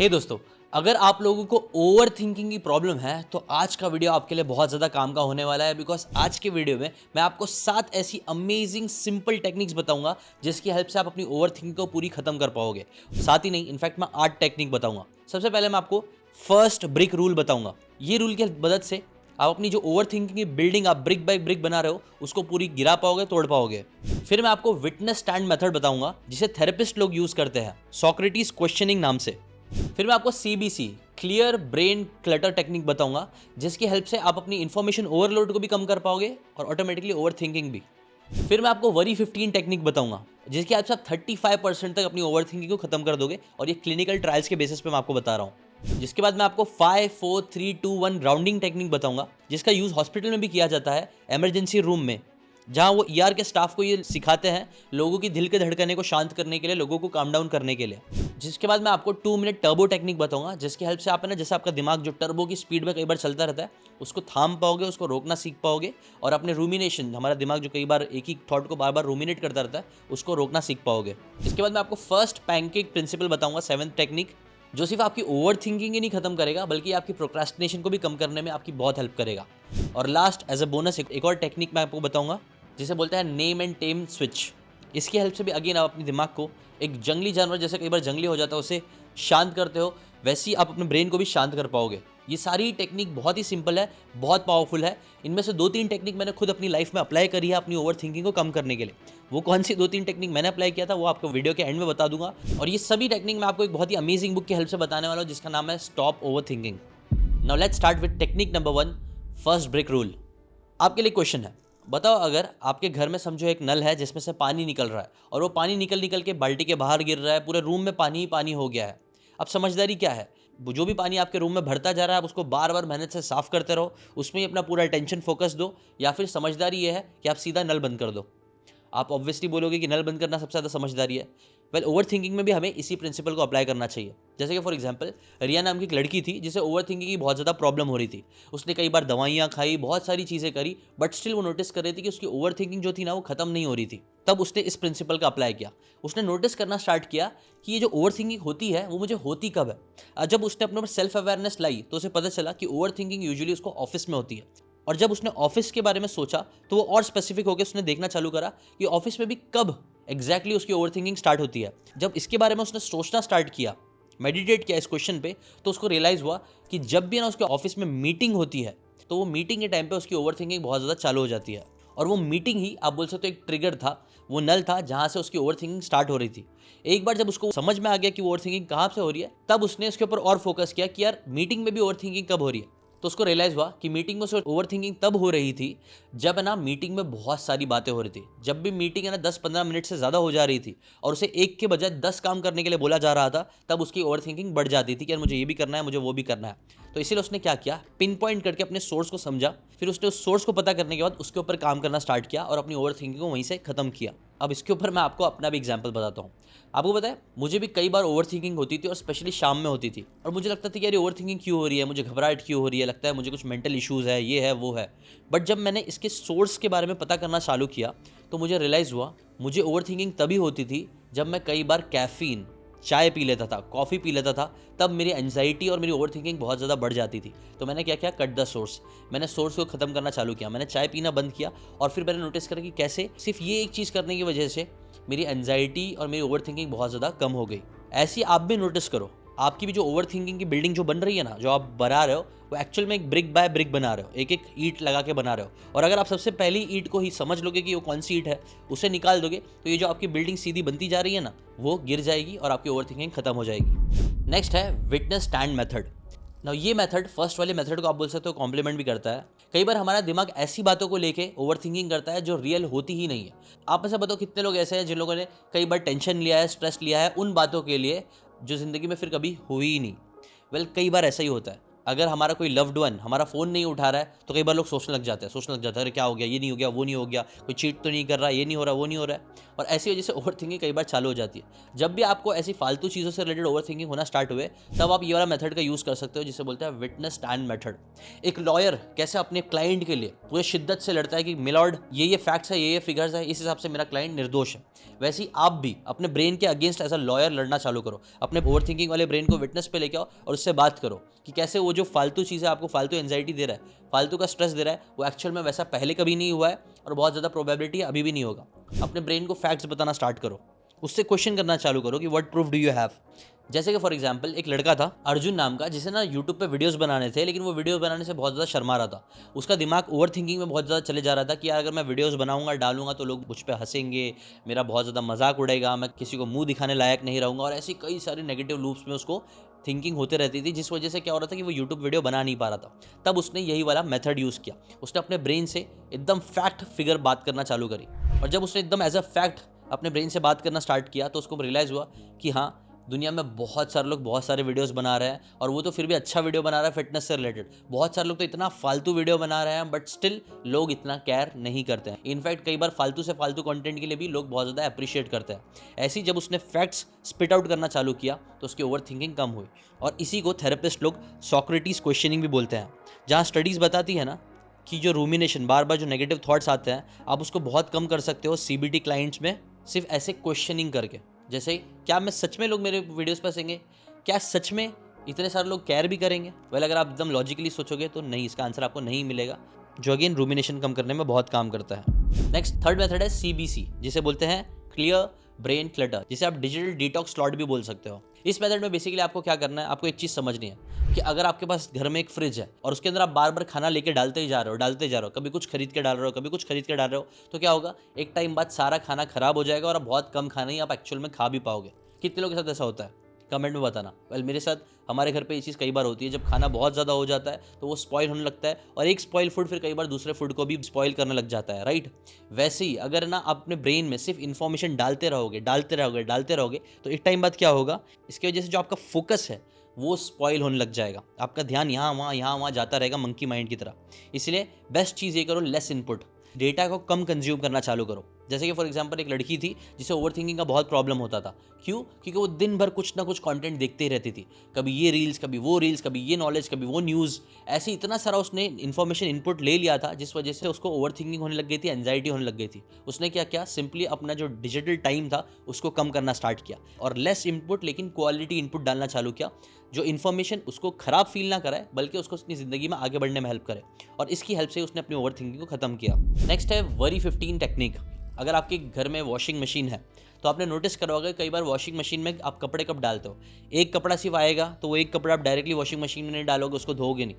हे दोस्तों, अगर आप लोगों को ओवर थिंकिंग की प्रॉब्लम है तो आज का वीडियो आपके लिए बहुत ज़्यादा काम का होने वाला है। बिकॉज आज के वीडियो में मैं आपको 7 ऐसी अमेजिंग सिंपल टेक्निक्स बताऊंगा जिसकी हेल्प से आप अपनी ओवर थिंकिंग को पूरी खत्म कर पाओगे। साथ ही नहीं, इनफैक्ट मैं 8 टेक्निक बताऊंगा। सबसे पहले मैं आपको फर्स्ट ब्रिक रूल बताऊंगा। ये रूल की मदद से आप अपनी जो ओवर थिंकिंग की बिल्डिंग आप ब्रिक बाय ब्रिक बना रहे हो उसको पूरी गिरा पाओगे, तोड़ पाओगे। फिर मैं आपको विटनेस स्टैंड मेथड बताऊंगा जिसे थेरेपिस्ट लोग यूज करते हैं, सॉक्रेटिस क्वेश्चनिंग नाम से। फिर मैं आपको CBC clear brain clutter technique बताऊंगा जिसकी हेल्प से आप अपनी इंफॉर्मेशन ओवरलोड को भी कम कर पाओगे और ऑटोमेटिकली ओवर थिंकिंग भी। फिर मैं आपको वरी 15 टेक्निक बताऊंगा जिसकी हेल्प से आप 35% तक अपनी ओवर थिंकिंग को खत्म कर दोगे, और ये क्लिनिकल ट्रायल्स के बेसिस पे मैं आपको बता रहा हूँ। जिसके बाद मैं आपको 5 4 3 2 1 ग्राउंडिंग टेक्निक बताऊंगा जिसका यूज हॉस्पिटल में भी किया जाता है, इमरजेंसी रूम में, जहां वो ER के स्टाफ को ये सिखाते हैं लोगों की दिल के धड़कने को शांत करने के लिए, लोगों को काम डाउन करने के लिए। जिसके बाद मैं आपको 2 मिनट टर्बो टेक्निक बताऊंगा जिसकी हेल्प से आप है ना, जैसे आपका दिमाग जो टर्बो की स्पीड में कई बार चलता रहता है उसको थाम पाओगे, उसको रोकना सीख पाओगे, और अपने रूमिनेशन, हमारा दिमाग जो कई बार एक ही थॉट को बार बार रूमिनेट करता रहता है, उसको रोकना सीख पाओगे। इसके बाद मैं आपको फर्स्ट पैनकेक प्रिंसिपल बताऊंगा, 7th टेक्निक, जो सिर्फ आपकी ओवर थिंकिंग ही नहीं खत्म करेगा बल्कि आपकी प्रोक्रास्टिनेशन को भी कम करने में आपकी बहुत हेल्प करेगा। और लास्ट एज अ बोनस एक और टेक्निक मैं आपको बताऊंगा जिसे बोलते हैं नेम एंड टेम स्विच। इसकी हेल्प से भी अगेन आप अपने दिमाग को एक जंगली जानवर जैसे कई बार जंगली हो जाता है उसे शांत करते हो, वैसे ही आप अपने ब्रेन को भी शांत कर पाओगे। ये सारी टेक्निक बहुत ही सिंपल है, बहुत पावरफुल है। इनमें से 2-3 टेक्निक मैंने खुद अपनी लाइफ में अप्लाई करी है अपनी ओवर थिंकिंग को कम करने के लिए। वो कौन सी 2-3 टेक्निक मैंने अप्लाई किया था वो आपको वीडियो के एंड में बता दूंगा। और ये सभी टेक्निक मैं आपको एक बहुत ही अमेजिंग बुक की हेल्प से बताने वाला हूँ जिसका नाम है stop over thinking. Now let's start with technique number 1, first break rule. आपके लिए क्वेश्चन है, बताओ अगर आपके घर में समझो एक नल है जिसमें से पानी निकल रहा है और वो पानी निकल निकल के बाल्टी के बाहर गिर रहा है, पूरे रूम में पानी ही पानी हो गया है। अब समझदारी क्या है? जो भी पानी आपके रूम में भरता जा रहा है आप उसको बार बार मेहनत से साफ करते रहो, उसमें ही अपना पूरा अटेंशन फोकस दो, या फिर समझदारी ये है कि आप सीधा नल बंद कर दो। आप ऑब्वियसली बोलोगे कि नल बंद करना सबसे ज़्यादा समझदारी है। वेल, ओवर थिंकिंग में भी हमें इसी प्रिंसिपल को अप्लाई करना चाहिए। जैसे कि फॉर एग्जांपल रिया नाम की एक लड़की थी जिसे ओवर थिंकिंग की बहुत ज़्यादा प्रॉब्लम हो रही थी। उसने कई बार दवाइयाँ खाई, बहुत सारी चीज़ें करी, बट स्टिल वो नोटिस कर रही थी कि उसकी ओवर थिंकिंग जो थी ना वो खत्म नहीं हो रही थी। तब उसने इस प्रिंसिपल का अप्लाई किया। उसने नोटिस करना स्टार्ट किया कि ये जो ओवर थिंकिंग होती है वो मुझे होती कब है। जब उसने अपने ऊपर सेल्फ अवेयरनेस लाई तो उसे पता चला कि ओवर थिंकिंग यूजुअली उसको ऑफिस में होती है। और जब उसने ऑफिस के बारे में सोचा तो वो और स्पेसिफिक होकर उसने देखना चालू करा कि ऑफिस में भी कब एग्जैक्टली उसकी ओवरथिंकिंग स्टार्ट होती है। जब इसके बारे में उसने सोचना स्टार्ट किया, मेडिटेट किया इस क्वेश्चन पे, तो उसको रियलाइज हुआ कि जब भी ना उसके ऑफिस में मीटिंग होती है तो वो मीटिंग के टाइम पे उसकी ओवरथिंकिंग बहुत ज़्यादा चालू हो जाती है। और वो मीटिंग ही आप बोल सकते हो एक ट्रिगर था, वो नल था जहाँ से उसकी ओवरथिंकिंग स्टार्ट हो रही थी। एक बार जब उसको समझ में आ गया कि वो ओवरथिंकिंग कहाँ से हो रही है, तब उसने इसके ऊपर और फोकस किया कि यार मीटिंग में भी ओवरथिंकिंग कब हो रही है। तो उसको रियलाइज हुआ कि मीटिंग में उसे ओवर थिंकिंग तब हो रही थी जब है ना मीटिंग में बहुत सारी बातें हो रही थी। जब भी मीटिंग है ना 10-15 मिनट से ज़्यादा हो जा रही थी और उसे एक के बजाय 10 काम करने के लिए बोला जा रहा था, तब उसकी ओवर थिंकिंग बढ़ जाती थी कि यार मुझे ये भी करना है, मुझे वो भी करना है। तो इसीलिए उसने क्या किया, पिन पॉइंट करके अपने सोर्स को समझा, फिर उसने उस सोर्स को पता करने के बाद उसके ऊपर काम करना स्टार्ट किया और अपनी ओवर थिंकिंग को वहीं से खत्म किया। अब इसके ऊपर मैं आपको अपना भी एग्जाम्पल बताता हूँ। आपको पता है मुझे भी कई बार ओवर थिंकिंग होती थी और स्पेशली शाम में होती थी, और मुझे लगता था कि यार ओवर थिंकिंग क्यों हो रही है, मुझे घबराहट क्यों हो रही है, लगता है मुझे कुछ मेंटल इश्यूज़ है, ये है वो है। बट जब मैंने इसके सोर्स के बारे में पता करना चालू किया तो मुझे रियलाइज़ हुआ मुझे ओवर थिंकिंग तभी होती थी जब मैं कई बार कैफ़ीन, चाय पी लेता था, कॉफ़ी पी लेता था, तब मेरी एंजाइटी और मेरी ओवर थिंकिंग बहुत ज़्यादा बढ़ जाती थी। तो मैंने क्या किया, कट द सोर्स। मैंने सोर्स को ख़त्म करना चालू किया, मैंने चाय पीना बंद किया, और फिर मैंने नोटिस करा कि कैसे सिर्फ ये एक चीज़ करने की वजह से मेरी एंजाइटी और मेरी ओवर थिंकिंग बहुत ज़्यादा कम हो गई। ऐसी आप भी नोटिस करो, आपकी भी जो ओवर थिंकिंग की बिल्डिंग जो बन रही है ना, जो आप बना रहे हो, वो एक्चुअल में एक ब्रिक बाय ब्रिक बना रहे हो, एक एक ईंट लगा के बना रहे हो। और अगर आप सबसे पहली ईंट को ही समझ लोगे कि वो कौन सी ईंट है, उसे निकाल दोगे तो ये जो आपकी बिल्डिंग सीधी बनती जा रही है ना, वो गिर जाएगी और आपकी ओवर थिंकिंग खत्म हो जाएगी। नेक्स्ट है विटनेस स्टैंड मेथड। ना ये मेथड फर्स्ट वाले मेथड को आप बोल सकते हो कॉम्प्लीमेंट भी करता है। कई बार हमारा दिमाग ऐसी बातों को लेके ओवर थिंकिंग करता है जो रियल होती ही नहीं है। आप में से बताओ कितने लोग ऐसे हैं जिन लोगों ने कई बार टेंशन लिया है, स्ट्रेस लिया है उन बातों के लिए जो ज़िंदगी में फिर कभी हुई ही नहीं। वेल, कई बार ऐसा ही होता है। अगर हमारा कोई लव्ड वन हमारा फ़ोन नहीं उठा रहा है तो कई बार लोग सोचने लग जाते हैं अरे क्या हो गया, ये नहीं हो गया, वो नहीं हो गया, कोई चीट तो नहीं कर रहा, ये नहीं हो रहा, वो नहीं हो रहा है। और ऐसी वजह से ओवर थिंकिंग कई बार चालू हो जाती है। जब भी आपको ऐसी फालतू चीज़ों से रिलेटेड ओवर थिंकिंग होना स्टार्ट हुए, तब आप ये वाला मेथड का यूज़ कर सकते हो जिसे बोलते हैं विटनेस स्टैंड मेथड। एक लॉयर कैसे अपने क्लाइंट के लिए पूरे शिद्दत से लड़ता है कि मिलॉर्ड ये फैक्ट्स है, ये फिगर्स है, इस हिसाब से मेरा क्लाइंट निर्दोष है, वैसे ही आप भी अपने ब्रेन के अगेंस्ट एज अ लॉयर लड़ना चालू करो। अपने ओवर थिंकिंग वाले ब्रेन को विटनेस पे लेके आओ और उससे बात करो कि कैसे वो जो फालतू चीज़ें आपको फालतू एंजाइटी दे रहा है, फालतू का स्ट्रेस दे रहा है, वो एक्चुअल में वैसा पहले कभी नहीं हुआ है और बहुत ज़्यादा प्रोबेबिलिटी है अभी भी नहीं होगा। अपने ब्रेन को फैक्ट्स बताना स्टार्ट करो, उससे क्वेश्चन करना चालू करो कि what proof do you have. जैसे कि फॉर एग्जांपल एक लड़का था अर्जुन नाम का, जिसे ना यूट्यूब पे वीडियोस बनाने थे, लेकिन वो वीडियोस बनाने से बहुत ज़्यादा शर्मा रहा था। उसका दिमाग ओवर थिंकिंग में बहुत ज़्यादा चले जा रहा था कि यार अगर मैं वीडियोस बनाऊंगा डालूंगा तो लोग मुझ पे हंसेंगे, मेरा बहुत ज़्यादा मजाक उड़ेगा, मैं किसी को मुंह दिखाने लायक नहीं रहूँगा, और ऐसी कई सारी नेगेटिव लूप्स में उसको थिंकिंग होते रहती थी, जिस वजह से क्या हो रहा था कि वो यूट्यूब वीडियो बना नहीं पा रहा था। तब उसने यही वाला मेथड यूज़ किया। उसने अपने ब्रेन से एकदम फैक्ट फिगर बात करना चालू करी, और जब उसने एकदम एज अ फैक्ट अपने ब्रेन से बात करना स्टार्ट किया तो उसको रियलाइज़ हुआ कि हाँ, दुनिया में बहुत सारे लोग बहुत सारे वीडियोस बना रहे हैं, और वो तो फिर भी अच्छा वीडियो बना रहा है फिटनेस से रिलेटेड। बहुत सारे लोग तो इतना फालतू वीडियो बना रहे हैं, बट स्टिल लोग इतना केयर नहीं करते हैं। इनफैक्ट कई बार फालतू से फालतू कंटेंट के लिए भी लोग बहुत ज़्यादा अप्रिशिएट करते हैं। ऐसे ही जब उसने फैक्ट्स स्पिट आउट करना चालू किया तो उसकी ओवर थिंकिंग कम हुई, और इसी को थेरेपिस्ट लोग सॉक्रेटिस क्वेश्चनिंग भी बोलते हैं। जहाँ स्टडीज़ बताती है ना कि जो रूमिनेशन, बार बार जो नेगेटिव थॉट्स आते हैं, आप उसको बहुत कम कर सकते हो सीबीटी क्लाइंट्स में सिर्फ ऐसे क्वेश्चनिंग करके। जैसे क्या मैं सच में लोग मेरे वीडियोस पर हंसेंगे, क्या सच में इतने सारे लोग केयर भी करेंगे? वेल, अगर आप एकदम लॉजिकली सोचोगे तो नहीं, इसका आंसर आपको नहीं मिलेगा, जो अगेन रूमिनेशन कम करने में बहुत काम करता है। नेक्स्ट थर्ड मेथड है CBC, जिसे बोलते हैं क्लियर ब्रेन क्लटर, जिसे आप डिजिटल डिटॉक्स स्लॉट भी बोल सकते हो। इस मेथड में बेसिकली आपको क्या करना है, आपको एक चीज़ समझनी है कि अगर आपके पास घर में एक फ्रिज है और उसके अंदर आप बार बार खाना लेके डालते ही जा रहे हो, कभी कुछ खरीद के डाल रहे हो, कभी कुछ खरीद के डाल रहे हो, तो क्या होगा, एक टाइम बाद सारा खाना खराब हो जाएगा और आप बहुत कम खाना ही आप एक्चुअल में खा भी पाओगे। कितने लोगों के साथ ऐसा होता है, कमेंट में बताना। वेल, मेरे साथ हमारे घर पे ये चीज़ कई बार होती है। जब खाना बहुत ज़्यादा हो जाता है तो वो स्पॉइल होने लगता है, और एक स्पॉइल फूड फिर कई बार दूसरे फूड को भी स्पॉइल करने लग जाता है, राइट। वैसे ही अगर ना आप अपने ब्रेन में सिर्फ इन्फॉर्मेशन डालते रहोगे तो एक टाइम बाद क्या होगा, इसकी वजह से जो आपका फोकस है वो स्पॉइल होने लग जाएगा। आपका ध्यान यहाँ वहाँ जाता रहेगा मंकी माइंड की तरह। इसलिए बेस्ट चीज़ ये करो, लेस इनपुट, डेटा को कम कंज्यूम करना चालू करो। जैसे कि फॉर एग्जांपल एक लड़की थी जिसे ओवर थिंकिंग का बहुत प्रॉब्लम होता था। क्यों? क्योंकि वो दिन भर कुछ ना कुछ कंटेंट देखते ही रहती थी, कभी ये रील्स, कभी वो रील्स, कभी ये नॉलेज, कभी वो न्यूज़। ऐसे इतना सारा उसने इन्फॉर्मेशन इनपुट ले लिया था, जिस वजह से उसको ओवर थिंकिंग होने लग गई थी, एंजाइटी होने लग गई थी। उसने क्या किया, सिंपली अपना जो डिजिटल टाइम था उसको कम करना स्टार्ट किया, और लेस इनपुट लेकिन क्वालिटी इनपुट डालना चालू किया, जो इन्फॉर्मेशन उसको खराब फील ना कराए बल्कि उसको अपनी ज़िंदगी में आगे बढ़ने में हेल्प करे। और इसकी हेल्प से उसने अपनी ओवर थिंकिंग को ख़त्म किया। नेक्स्ट है वरी 15 टेक्निक। अगर आपके घर में वॉशिंग मशीन है तो आपने नोटिस करा होगा कई बार वॉशिंग मशीन में आप कपड़े कब डालते हो, एक कपड़ा सिर्फ आएगा तो वो एक कपड़ा आप डायरेक्टली वॉशिंग मशीन में नहीं डालोगे, उसको धोओगे नहीं।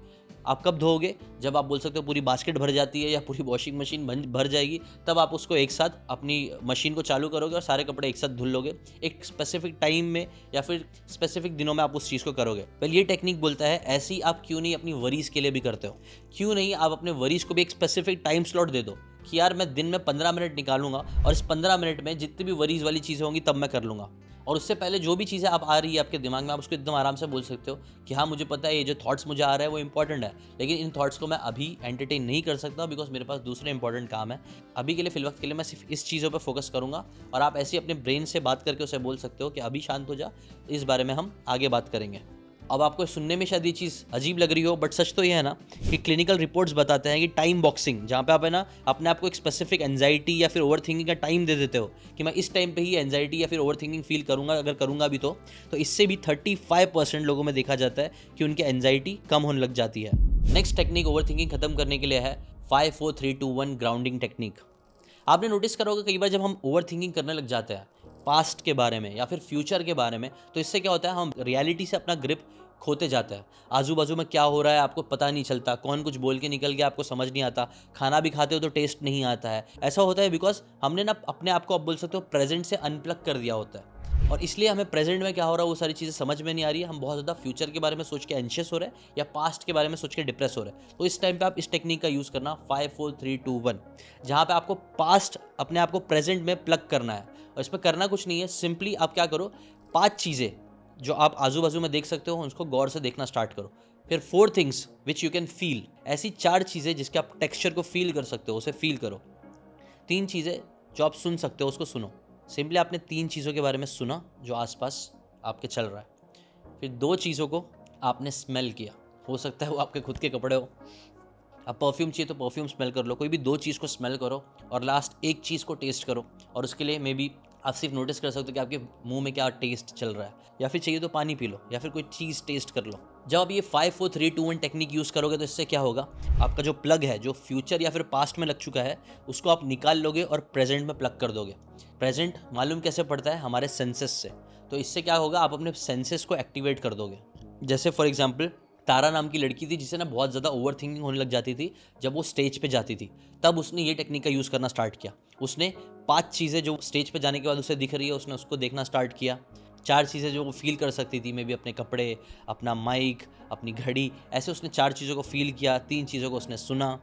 आप कब धोओगे, जब आप बोल सकते हो पूरी बास्केट भर जाती है या पूरी वॉशिंग मशीन भर जाएगी, तब आप उसको एक साथ अपनी मशीन को चालू करोगे और सारे कपड़े एक साथ धुल लोगे। एक स्पेसिफिक टाइम में या फिर स्पेसिफिक दिनों में आप उस चीज़ को करोगे। पहले ये टेक्निक बोलता है ऐसी आप क्यों नहीं अपनी वरीज के लिए भी करते हो, क्यों नहीं आप अपने वरीज को भी एक स्पेसिफिक टाइम स्लॉट दे दो कि यार मैं दिन में 15 मिनट निकालूंगा और इस 15 मिनट में जितनी भी वरीज वाली चीज़ें होंगी तब मैं कर लूँगा। और उससे पहले जो भी चीज़ें आप आ रही है आपके दिमाग में, आप उसको एकदम आराम से बोल सकते हो कि हाँ मुझे पता है ये जो थॉट्स मुझे आ रहा है वो इंपॉर्टेंट है, लेकिन इन थॉट्स को मैं अभी एंटरटेन नहीं कर सकता बिकॉज मेरे पास दूसरे इंपॉर्टेंट काम है। अभी के लिए फिलवक्त के लिए मैं सिर्फ इस चीज़ों पर फोकस करूँगा। और आप ऐसे अपने ब्रेन से बात करके उसे बोल सकते हो कि अभी शांत हो जा, इस बारे में हम आगे बात करेंगे। अब आपको सुनने में शायद ये चीज़ अजीब लग रही हो, बट सच तो ये है ना कि क्लिनिकल रिपोर्ट्स बताते हैं कि टाइम बॉक्सिंग, जहाँ पे आप है ना अपने आप को एक स्पेसिफिक एंजाइटी या फिर ओवर थिंकिंग का टाइम दे देते हो कि मैं इस टाइम पे ही एंजाइटी या फिर ओवर थिंकिंग फील करूँगा, अगर करूँगा भी तो इससे भी 35% लोगों में देखा जाता है कि उनकी एंजाइटी कम होने लग जाती है। नेक्स्ट टेक्निक ओवर थिंकिंग खत्म करने के लिए है 5 4 3 2 1 ग्राउंडिंग टेक्निक। आपने नोटिस करा होगा कई बार जब हम ओवर थिंकिंग करने लग जाते हैं पास्ट के बारे में या फिर फ्यूचर के बारे में, तो इससे क्या होता है, हम रियलिटी से अपना ग्रिप खोते जाता है। आजू बाजू में क्या हो रहा है आपको पता नहीं चलता, कौन कुछ बोल के निकल गया आपको समझ नहीं आता, खाना भी खाते हो तो टेस्ट नहीं आता है। ऐसा होता है बिकॉज हमने ना अपने आप को, आप बोल सकते हो, प्रेजेंट से अनप्लग कर दिया होता है, और इसलिए हमें प्रेजेंट में क्या हो रहा है वो सारी चीज़ें समझ में नहीं आ रही है। हम बहुत ज़्यादा फ्यूचर के बारे में सोच के एंशियस हो रहे हैं या पास्ट के बारे में सोच के डिप्रेस हो रहे हैं। तो इस टाइम पे आप इस टेक्निक का यूज़ करना 5 4 3 2 1, जहाँ पे आपको पास्ट अपने आप को प्रेजेंट में प्लग करना है। और इसमें करना कुछ नहीं है, सिंपली आप क्या करो, 5 चीज़ें जो आप आजू बाजू में देख सकते हो उसको गौर से देखना स्टार्ट करो। फिर 4 things which you can feel, ऐसी 4 चीज़ें जिसके आप टेक्सचर को फील कर सकते हो, उसे फील करो। 3 चीज़ें जो आप सुन सकते हो उसको सुनो। सिंपली आपने 3 चीज़ों के बारे में सुना जो आसपास आपके चल रहा है। फिर 2 चीज़ों को आपने स्मेल किया, हो सकता है वो आपके खुद के कपड़े हो। अब परफ्यूम चाहिए तो परफ्यूम स्मेल कर लो, कोई भी 2 चीज़ को स्मेल करो। और लास्ट एक चीज़ को टेस्ट करो, और उसके लिए मे बी आप सिर्फ नोटिस कर सकते हो कि आपके मुंह में क्या टेस्ट चल रहा है, या फिर चाहिए तो पानी पी लो, या फिर कोई चीज़ टेस्ट कर लो। जब आप ये 5 4 3 2 1 टेक्निक यूज़ करोगे तो इससे क्या होगा, आपका जो प्लग है, जो फ्यूचर या फिर पास्ट में लग चुका है, उसको आप निकाल लोगे और प्रेजेंट में प्लग कर दोगे। प्रेजेंट मालूम कैसे पड़ता है, हमारे सेंसेस से। तो इससे क्या होगा, आप अपने सेंसेस को एक्टिवेट कर दोगे। जैसे फॉर एग्जाम्पल तारा नाम की लड़की थी जिसे ना बहुत ज़्यादा ओवर थिंकिंग होने लग जाती थी जब वो स्टेज पे जाती थी। तब उसने ये टेक्निक का यूज़ करना स्टार्ट किया। उसने 5 चीज़ें जो स्टेज पे जाने के बाद उसे दिख रही है, उसने उसको देखना स्टार्ट किया। 4 चीज़ें जो वो फील कर सकती थी, मे बी अपने कपड़े, अपना माइक, अपनी घड़ी, ऐसे उसने 4 चीज़ों को फील किया। 3 चीज़ों को उसने सुना,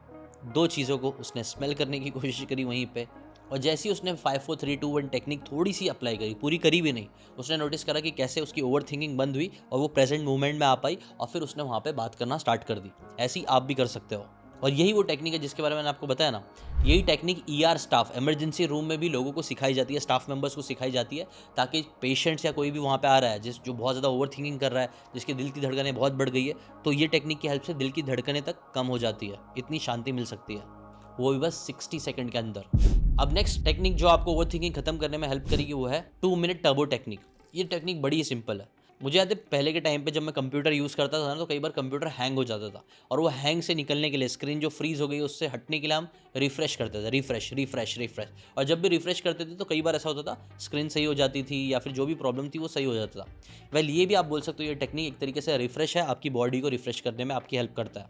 2 चीज़ों को उसने स्मेल करने की कोशिश करी वहीं पे। और जैसे ही उसने 5 4 3 2 1 टेक्निक थोड़ी सी अप्लाई करी, पूरी करी भी नहीं, उसने नोटिस करा कि कैसे उसकी ओवर थिंकिंग बंद हुई और वो प्रेजेंट मोमेंट में आ पाई, और फिर उसने वहाँ पे बात करना स्टार्ट कर दी। ऐसे ही आप भी कर सकते हो। और यही वो टेक्निक है जिसके बारे में मैंने आपको बताया ना। यही technique ER staff, emergency room में भी लोगों को सिखाई जाती है, स्टाफ मेंबर्स को सिखाई जाती है, ताकि पेशेंट्स या कोई भी वहाँ पे आ रहा है जो बहुत ज़्यादा ओवर थिंकिंग कर रहा है, जिसके दिल की धड़कनें बहुत बढ़ गई है, तो ये टेक्निक की हेल्प से दिल की धड़कनें तक कम हो जाती है। इतनी शांति मिल सकती है, वो भी बस 60 सेकंड के अंदर। अब नेक्स्ट टेक्निक जो आपको ओवर थिंकिंग खत्म करने में हेल्प करेगी वो है 2 मिनट टर्बो टेक्निक। ये टेक्निक बड़ी ही सिंपल है। मुझे याद है पहले के टाइम पे जब मैं कंप्यूटर यूज़ करता था ना, तो कई बार कंप्यूटर हैंग हो जाता था, और वो हैंग से निकलने के लिए, स्क्रीन जो फ्रीज हो गई उससे हटने के लिए हम रिफ्रेश करते थे, रिफ्रेश रिफ्रेश रिफ्रेश। और जब भी रिफ्रेश करते थे तो कई बार ऐसा होता था स्क्रीन सही हो जाती थी, या फिर जो भी प्रॉब्लम थी वो सही हो जाता था। वेल, ये भी आप बोल सकते हो ये टेक्निक एक तरीके से रिफ्रेश है, आपकी बॉडी को रिफ्रेश करने में आपकी हेल्प करता है।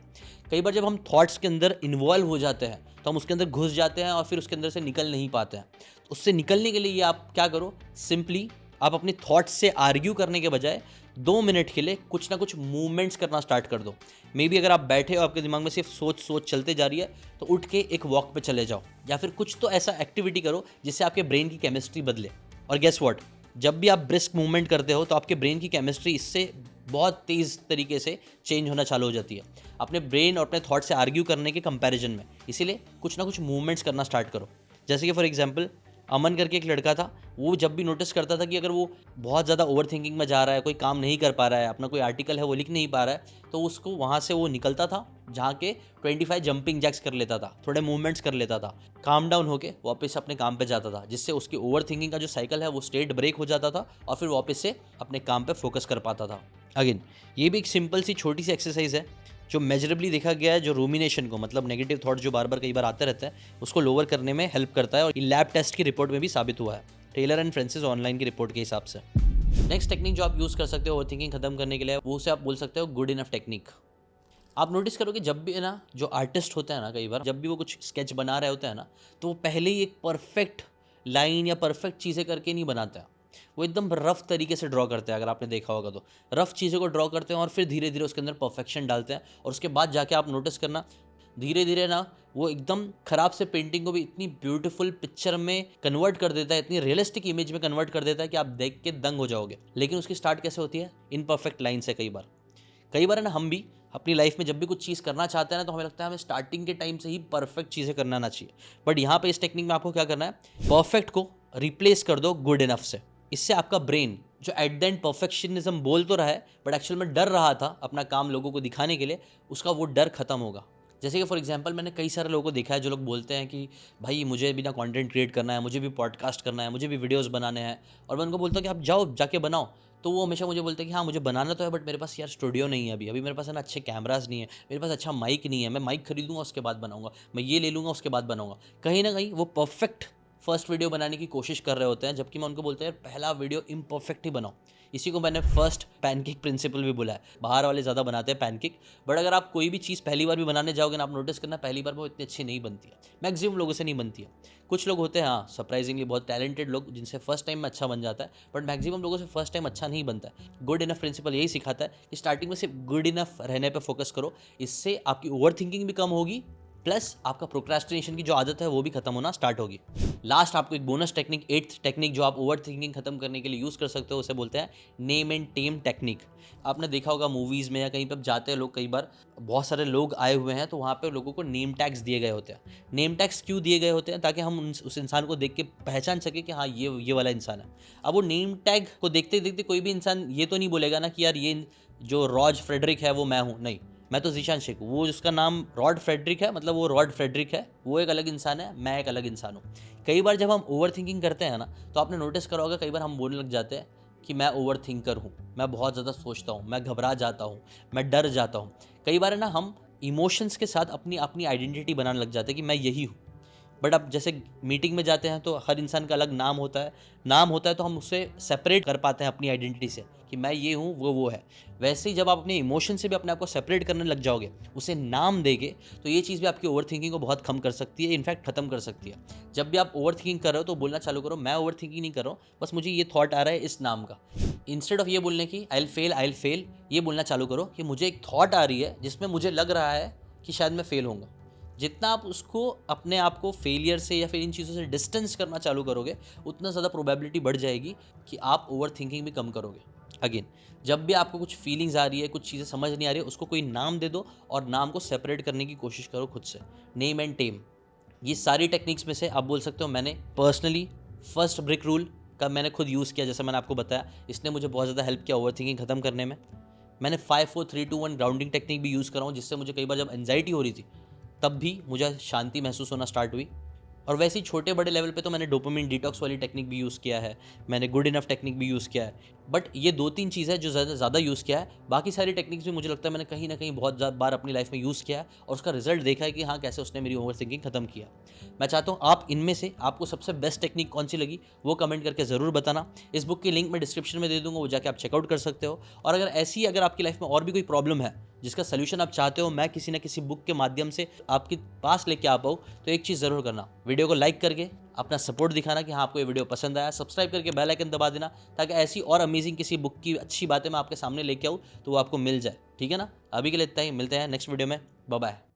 कई बार जब हम थॉट्स के अंदर इन्वॉल्व हो जाते हैं तो हम उसके अंदर घुस जाते हैं और फिर उसके अंदर से निकल नहीं पाते हैं। तो उससे निकलने के लिए ये आप क्या करो, सिंपली आप अपने थॉट्स से आर्ग्यू करने के बजाय 2 मिनट के लिए कुछ ना कुछ मूवमेंट्स करना स्टार्ट कर दो। मे बी अगर आप बैठे हो, आपके दिमाग में सिर्फ सोच सोच चलते जा रही है, तो उठ के एक वॉक पे चले जाओ, या फिर कुछ तो ऐसा एक्टिविटी करो जिससे आपके ब्रेन की केमिस्ट्री बदले। और गेस व्हाट, जब भी आप ब्रिस्क मूवमेंट करते हो तो आपके ब्रेन की केमिस्ट्री इससे बहुत तेज़ तरीके से चेंज होना चालू हो जाती है, अपने ब्रेन और अपने थॉट से आर्ग्यू करने के कंपैरिजन में। इसीलिए कुछ ना कुछ मूवमेंट्स करना स्टार्ट करो। जैसे कि फॉर एग्जांपल अमन करके एक लड़का था, वो जब भी नोटिस करता था कि अगर वो बहुत ज़्यादा ओवर थिंकिंग में जा रहा है, कोई काम नहीं कर पा रहा है, अपना कोई आर्टिकल है वो लिख नहीं पा रहा है, तो उसको वहाँ से वो निकलता था, जहाँ के 25 जंपिंग जैक्स कर लेता था, थोड़े मूवमेंट्स कर लेता था, काम डाउन होके वापस अपने काम पे जाता था, जिससे उसकी ओवर थिंकिंग का जो साइकिल है वो स्टेट ब्रेक हो जाता था, और फिर वापस से अपने काम पे फोकस कर पाता था। अगेन, ये भी एक सिंपल सी छोटी सी एक्सरसाइज है जो मेजरेबली देखा गया है, जो रूमिनेशन को, मतलब नेगेटिव थॉट जो बार बार कई बार आते रहते हैं, उसको लोअर करने में हेल्प करता है, और ये लैब टेस्ट की रिपोर्ट में भी साबित हुआ है, टेलर एंड फ्रांसिस ऑनलाइन की रिपोर्ट के हिसाब से। नेक्स्ट टेक्निक जो आप यूज़ कर सकते हो ओवर थिंकिंग खत्म करने के लिए, वो उसे आप बोल सकते हो गुड इनफ टेक्निक। आप नोटिस करोगे जब भी है ना, जो आर्टिस्ट होते हैं ना, कई बार जब भी वो कुछ स्केच बना रहे होते हैं ना, तो वो पहले ही एक परफेक्ट लाइन या परफेक्ट चीज़ें करके नहीं बनाते हैं, वो एकदम रफ तरीके से ड्रॉ करते हैं। अगर आपने देखा होगा तो रफ चीज़ों को ड्रॉ करते हैं और फिर धीरे धीरे उसके अंदर परफेक्शन डालते हैं, और उसके बाद जाके आप नोटिस करना धीरे धीरे ना वो एकदम खराब से पेंटिंग को भी इतनी ब्यूटीफुल पिक्चर में कन्वर्ट कर देता है, इतनी रियलिस्टिक इमेज में कन्वर्ट कर देता है कि आप देख के दंग हो जाओगे। लेकिन उसकी स्टार्ट कैसे होती है, इनपरफेक्ट लाइन से। कई बार है ना, हम भी अपनी लाइफ में जब भी कुछ चीज़ करना चाहते हैं ना, तो हमें लगता है हमें स्टार्टिंग के टाइम से ही परफेक्ट चीज़ें करना आना चाहिए। बट यहाँ पे इस टेक्निक में आपको क्या करना है, परफेक्ट को रिप्लेस कर दो गुड इनफ से। इससे आपका ब्रेन जो एट द एंड परफेक्शनिज्म बोल तो रहा है, बट एक्चुअल में डर रहा था अपना काम लोगों को दिखाने के लिए, उसका वो डर खत्म होगा। जैसे कि फॉर एग्जांपल मैंने कई सारे लोगों को देखा है जो लोग बोलते हैं कि भाई मुझे भी ना कंटेंट क्रिएट करना है, मुझे भी पॉडकास्ट करना है, मुझे भी वीडियोस बनाने हैं, और मैं उनको बोलता हूँ कि आप जाओ जाके बनाओ, तो वो हमेशा मुझे बोलते हैं कि हाँ मुझे बनाना तो है, बट मेरे पास यार स्टूडियो नहीं है, अभी मेरे पास है ना अच्छे कैमराज नहीं है, मेरे पास अच्छा माइक नहीं है, मैं माइक खरीदूंगा उसके बाद बनाऊंगा, मैं ये ले लूँगा उसके बाद बनाऊंगा। कहीं ना कहीं वो परफेक्ट फर्स्ट वीडियो बनाने की कोशिश कर रहे होते हैं, जबकि मैं उनको बोलता हूँ यार पहला वीडियो इम्परफेक्ट ही बनाओ। इसी को मैंने फर्स्ट पैनकेक प्रिंसिपल भी बोला है। बाहर वाले ज़्यादा बनाते हैं पैनकेक, बट अगर आप कोई भी चीज़ पहली बार भी बनाने जाओगे ना, आप नोटिस करना पहली बार वो इतनी अच्छी नहीं बनती है, मैक्सिमम लोगों से नहीं बनती है। कुछ लोग होते हैं हाँ सरप्राइजिंगली बहुत टैलेंटेड लोग, जिनसे फर्स्ट टाइम में अच्छा बन जाता है, बट मैक्सिमम लोगों से फर्स्ट टाइम अच्छा नहीं बनता है। गुड इनफ प्रिंसिपल यही सिखाता है कि स्टार्टिंग में सिर्फ गुड इनफ रहने पर फोकस करो, इससे आपकी ओवर थिंकिंग भी कम होगी, प्लस आपका प्रोक्रेस्टिनेशन की जो आदत है वो भी खत्म होना स्टार्ट होगी। लास्ट आपको एक बोनस टेक्निक, 8th टेक्निक जो आप ओवर थिंकिंग खत्म करने के लिए यूज़ कर सकते हो, उसे बोलते हैं नेम एंड टेम टेक्निक। आपने देखा होगा मूवीज़ में या कहीं पर जाते हैं लोग, कई बार बहुत सारे लोग आए हुए हैं तो वहाँ पे लोगों को नेम टैग्स दिए गए होते हैं। नेम टैग्स क्यों दिए गए होते हैं? ताकि हम उस इंसान को देख के पहचान सके कि हाँ ये वाला इंसान है। अब वो नेम टैग को देखते देखते कोई भी इंसान ये तो नहीं बोलेगा ना कि यार ये जो रॉज फ्रेडरिक है वो मैं हूँ, नहीं, मैं तो ज़ीशान शेख हूँ। वो जिसका नाम रॉड फ्रेडरिक है, मतलब वो रॉड फ्रेडरिक है, वो एक अलग इंसान है, मैं एक अलग इंसान हूँ। कई बार जब हम ओवर थिंकिंग करते हैं ना, तो आपने नोटिस करा होगा कई बार हम बोलने लग जाते हैं कि मैं ओवर थिंकर हूँ, मैं बहुत ज़्यादा सोचता हूँ, मैं घबरा जाता हूँ, मैं डर जाता हूँ। कई बार है ना हम इमोशंस के साथ अपनी अपनी आइडेंटिटी बनाने लग जाते हैं कि मैं यही हूँ। बट अब जैसे मीटिंग में जाते हैं तो हर इंसान का अलग नाम होता है तो हम उससे सेपरेट कर पाते हैं अपनी आइडेंटिटी से कि मैं ये हूँ, वो है। वैसे ही जब आप अपने इमोशन से भी अपने आप को सेपरेट करने लग जाओगे, उसे नाम देगे, तो ये चीज़ भी आपकी ओवर थिंकिंग को बहुत कम कर सकती है, इनफैक्ट खत्म कर सकती है। जब भी आप ओवर थिंकिंग कर रहे हो तो बोलना चालू करो, मैं ओवर थिंकिंग नहीं कर रहा हूँ, बस मुझे ये थॉट आ रहा है इस नाम का। इंस्टेड ऑफ ये बोलने की आई विल फेल, ये बोलना चालू करो कि मुझे एक थॉट आ रही है जिसमें मुझे लग रहा है कि शायद मैं फेल होऊंगा। जितना आप उसको अपने आप को फेलियर से या फिर इन चीज़ों से डिस्टेंस करना चालू करोगे, उतना ज़्यादा प्रोबेबिलिटी बढ़ जाएगी कि आप ओवर थिंकिंग भी कम करोगे। अगेन, जब भी आपको कुछ फीलिंग्स आ रही है, कुछ चीज़ें समझ नहीं आ रही है, उसको कोई नाम दे दो और नाम को सेपरेट करने की कोशिश करो खुद से। नेम एंड टेम, ये सारी टेक्निक्स में से आप बोल सकते हो मैंने पर्सनली फर्स्ट ब्रिक रूल का मैंने खुद यूज़ किया, जैसे मैंने आपको बताया, इसने मुझे बहुत ज़्यादा हेल्प किया ओवर थिंकिंग खत्म करने में। मैंने 5 4 3 2 1 ग्राउंडिंग टेक्निक भी यूज़ कर रहा हूँ, जिससे मुझे कई बार जब एंजाइटी हो रही थी तब भी मुझे शांति महसूस होना स्टार्ट हुई। और वैसे ही छोटे बड़े लेवल पे तो मैंने डोपामिन डिटॉक्स वाली टेक्निक भी यूज़ किया है, मैंने गुड इनफ टेक्निक भी यूज़ किया है। बट ये 2-3 चीज़ है जो ज़्यादा यूज़ किया है। बाकी सारी टेक्निक्स भी मुझे लगता है मैंने कहीं ना कहीं बहुत बार अपनी लाइफ में यूज़ किया है और उसका रिजल्ट देखा है कि हाँ कैसे उसने मेरी ओवर थिंकिंग खत्म किया। मैं चाहता हूँ आप इनमें से आपको सबसे बेस्ट टेक्निक कौन सी लगी वो कमेंट करके ज़रूर बताना। इस बुक की लिंक मैं डिस्क्रिप्शन में दे दूँगा, वो जाके आप चेकआउट कर सकते हो। और अगर आपकी लाइफ में और भी कोई प्रॉब्लम है जिसका सलूशन आप चाहते हो मैं किसी न किसी बुक के माध्यम से आपके पास लेके आ पाऊँ, तो एक चीज़ ज़रूर करना, वीडियो को लाइक करके अपना सपोर्ट दिखाना कि हाँ आपको ये वीडियो पसंद आया। सब्सक्राइब करके बेल आइकन दबा देना ताकि ऐसी और अमेजिंग किसी बुक की अच्छी बातें मैं आपके सामने लेके आऊँ तो वो आपको मिल जाए। ठीक है ना? अभी के लिए इतना ही, मिलते हैं नेक्स्ट वीडियो में। Bye bye.